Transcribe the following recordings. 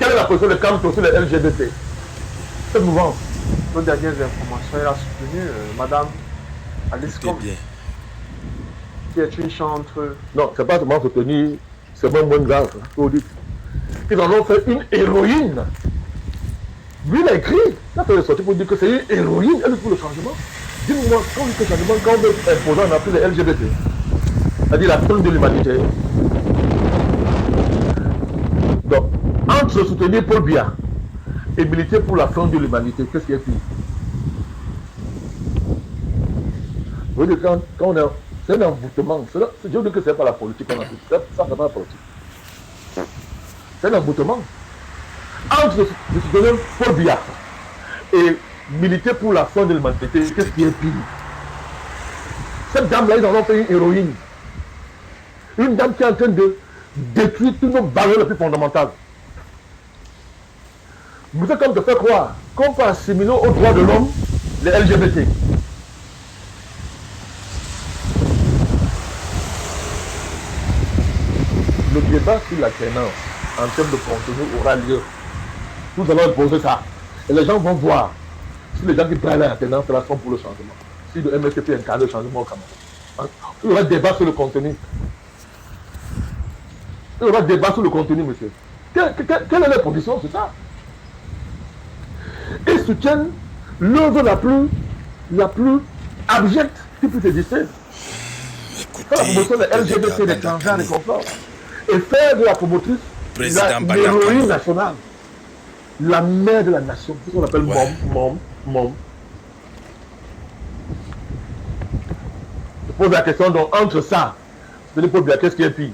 Quelle est la position de Kamto sur les LGBT? Cette mouvance. Nos dernières informations, elle a soutenu Madame Alice Com, qui est une chanteuse. Non, c'est pas seulement soutenir, c'est même moins grave. Ils en ont fait une héroïne. Lui, il a écrit, là, il est sorti pour dire que c'est une héroïne, elle est pour le changement. Dis-moi, quand on dit que le changement, quand on veut imposer, on a pris les LGBT. C'est-à-dire la fin de l'humanité. Donc, entre soutenir Paul Biya et militer pour la fin de l'humanité, qu'est-ce qui est pire? Vous voyez, quand on a... C'est un emboutement. Je veux dire que ce n'est pas la politique qu'on a fait. Ça, c'est pas la politique. C'est un emboutement. Entre soutenir Paul Biya et militer pour la fin de l'humanité, qu'est-ce qui est pire? Cette dame-là, ils en ont fait une héroïne. Une dame qui est en train de détruire toutes nos valeurs les plus fondamentales. Vous êtes comme de faire croire qu'on peut assimiler aux droits de l'homme les LGBT. Le débat sur la tenance en termes de contenu aura lieu. Nous allons poser ça. Et les gens vont voir si les gens qui prennent la tenance là sont pour le changement. Si le MSP incarne le changement au Cameroun. Il y aura débat sur le contenu. Il y aura débat sur le contenu, monsieur. Quelle est la position sur ça? Ils soutiennent l'œuvre la plus abjecte qui puisse exister. Faire la promotion des LGBT, des transgenres, des conforts. Et faire de la promotrice l'héroïne nationale. La mère de la nation. C'est ce qu'on appelle mom. Je pose la question donc entre ça, qu'est-ce qui est pire?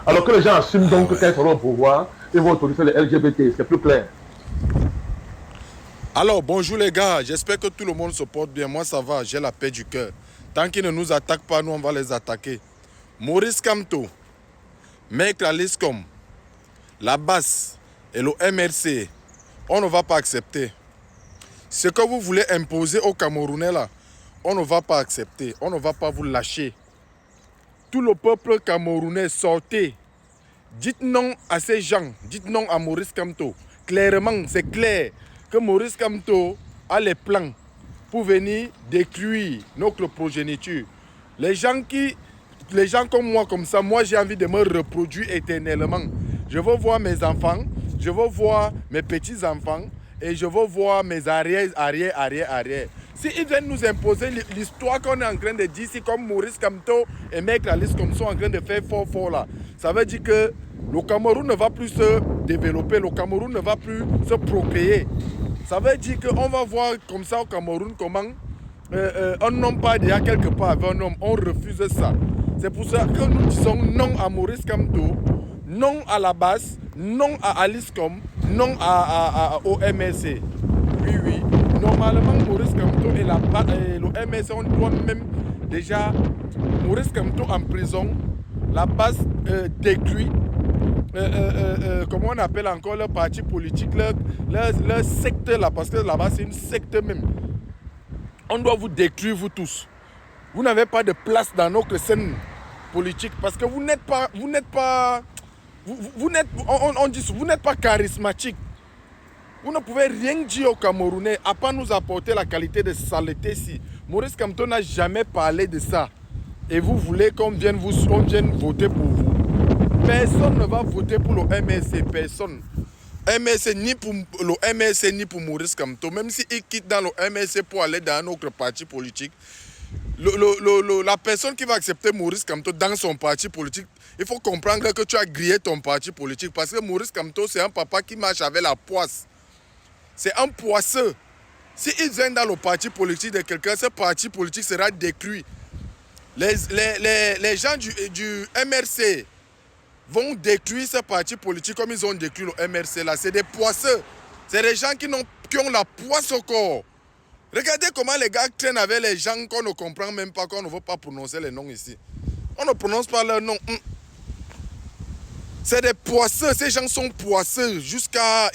Alors que les gens assument donc que quand ils seront au pouvoir, ils vont autoriser les LGBT, c'est plus clair. Alors, bonjour les gars, j'espère que tout le monde se porte bien. Moi ça va, j'ai la paix du cœur. Tant qu'ils ne nous attaquent pas, nous on va les attaquer. Maurice Kamto, Maître Alice Com, la BAS et le MRC, on ne va pas accepter. Ce que vous voulez imposer aux Camerounais là, on ne va pas accepter, on ne va pas vous lâcher. Tout le peuple camerounais, sortez. Dites non à ces gens, dites non à Maurice Kamto. Clairement, c'est clair que Maurice Kamto a les plans pour venir détruire notre progéniture. Les gens comme moi, comme ça, moi j'ai envie de me reproduire éternellement. Je veux voir mes enfants, je veux voir mes petits-enfants et je veux voir mes arrière. S'ils viennent nous imposer l'histoire qu'on est en train de dire, c'est comme Maurice Kamto et Maître Alice comme sont en train de faire fort là, ça veut dire que le Cameroun ne va plus se développer, le Cameroun ne va plus se procréer. Ça veut dire qu'on va voir comme ça au Cameroun comment un homme pas déjà quelque part avec un homme, on refuse ça. C'est pour ça que nous disons non à Maurice Kamto, non à la base, non à Alice Com, non au MSC. Oui. Normalement, Maurice Kamto et le MSC, on doit même déjà Maurice Kamto en prison, la base détruite. Comment on appelle encore leur parti politique, leur secte là, parce que là-bas c'est une secte même. On doit vous détruire vous tous. Vous n'avez pas de place dans notre scène politique parce que vous n'êtes pas charismatique. Vous ne pouvez rien dire aux Camerounais à part nous apporter la qualité de saleté si. Maurice Kamto n'a jamais parlé de ça. Et vous voulez qu'on vienne voter pour vous. Personne ne va voter pour le MSC, personne. MSC ni pour le MSC ni pour Maurice Kamto. Même s'il quitte dans le MSC pour aller dans un autre parti politique, la personne qui va accepter Maurice Kamto dans son parti politique, il faut comprendre que tu as grillé ton parti politique. Parce que Maurice Kamto, c'est un papa qui marche avec la poisse. C'est un poisseux. S'il vient dans le parti politique de quelqu'un, ce parti politique sera détruit. Les gens du MRC vont détruire ce parti politique comme ils ont détruit le MRC là. C'est des poisseux. C'est des gens qui ont la poisse au corps. Regardez comment les gars traînent avec les gens qu'on ne comprend même pas, qu'on ne veut pas prononcer les noms ici. On ne prononce pas leurs noms. C'est des poisseux. Ces gens sont poisseux.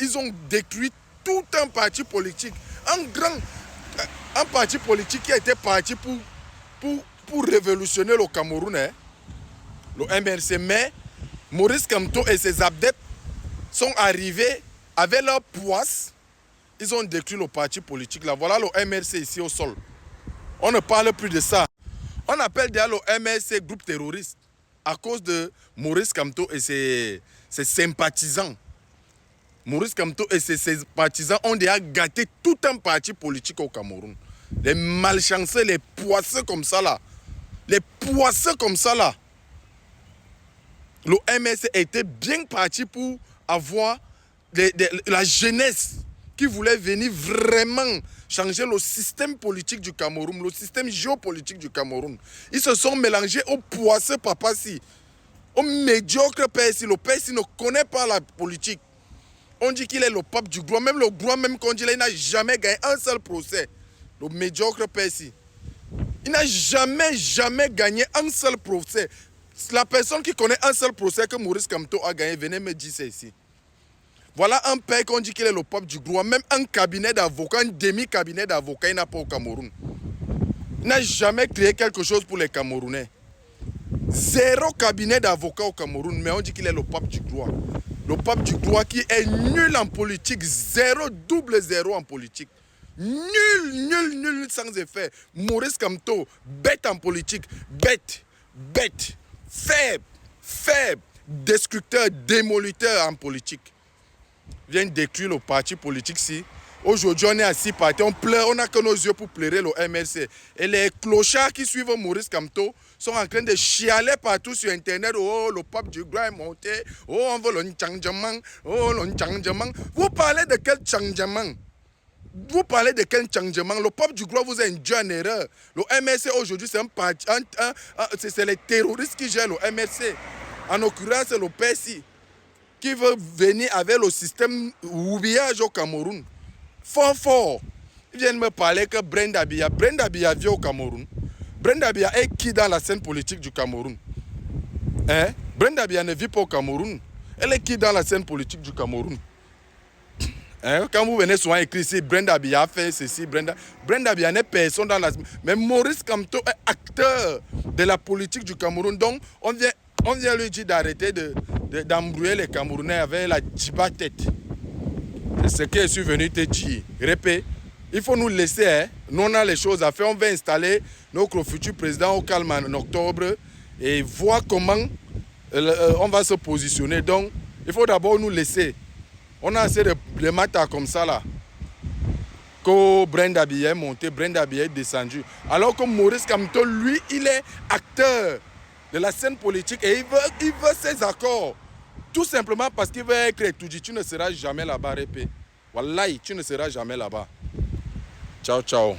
Ils ont détruit tout un parti politique. Un parti politique qui a été parti pour révolutionner le Cameroun, le MRC. Mais Maurice Kamto et ses adeptes sont arrivés avec leur poisse. Ils ont détruit le parti politique. Là, voilà le MRC ici au sol. On ne parle plus de ça. On appelle déjà le MRC groupe terroriste à cause de Maurice Kamto et ses sympathisants. Maurice Kamto et ses sympathisants ont déjà gâté tout un parti politique au Cameroun. Les malchanceux, les poisseux comme ça là. Les poisseux comme ça là. Le MRC était bien parti pour avoir la jeunesse qui voulait venir vraiment changer le système politique du Cameroun, le système géopolitique du Cameroun. Ils se sont mélangés aux poisseux papassi, au médiocre PSI. Le PSI ne connaît pas la politique. On dit qu'il est le pape du gloire. Même le gloire, même qu'on dit là, il n'a jamais gagné un seul procès. Le médiocre PSI. Il n'a jamais gagné un seul procès. La personne qui connaît un seul procès que Maurice Kamto a gagné, venez me dire ça ici. Voilà un père qu'on dit qu'il est le pape du gloire. Même un cabinet d'avocats, un demi-cabinet d'avocats, il n'a pas au Cameroun. Il n'a jamais créé quelque chose pour les Camerounais. Zéro cabinet d'avocats au Cameroun, mais on dit qu'il est le pape du gloire. Le pape du gloire qui est nul en politique, double zéro en politique. Nul sans effet. Maurice Kamto, bête en politique, bête, faible, destructeur, démoliteur en politique. Vient détruire le parti politique si. Aujourd'hui, on est à 6 partis, on pleure, on n'a que nos yeux pour pleurer le MRC. Et les clochards qui suivent Maurice Kamto sont en train de chialer partout sur Internet. Oh, le pape du gloire est monté. Oh, on veut le changement. Oh, le changement. Vous parlez de quel changement? Vous parlez de quel changement? Le pape du gloire vous a induit en erreur. Le MRC aujourd'hui, c'est un parti. C'est les terroristes qui gèrent le MRC. En l'occurrence, c'est le PSI qui veut venir avec le système roubillage au Cameroun. Fort. Ils viennent me parler que Brenda Biya vit au Cameroun. Brenda Biya est qui dans la scène politique du Cameroun? Hein? Brenda Biya ne vit pas au Cameroun. Elle est qui dans la scène politique du Cameroun? Hein? Quand vous venez souvent écrire ici, Brenda Biya a fait ceci, Brenda Biya n'est personne dans la... Mais Maurice Kamto est acteur de la politique du Cameroun. Donc, on vient lui dire d'arrêter d'embrouiller les Camerounais avec la djiba tête. C'est ce que je suis venu te dire. Répète, il faut nous laisser. Hein? Nous, on a les choses à faire. On va installer notre futur président au calme en octobre et voir comment on va se positionner. Donc, il faut d'abord nous laisser. On a assez de matas comme ça là. Que Brenda Biya est monté, Brenda Biya est descendu. Alors que Maurice Kamto, lui, il est acteur de la scène politique et il veut ses accords. Tout simplement parce qu'il veut être étudié. Tu ne seras jamais là-bas, répé. Wallahi, tu ne seras jamais là-bas. Ciao.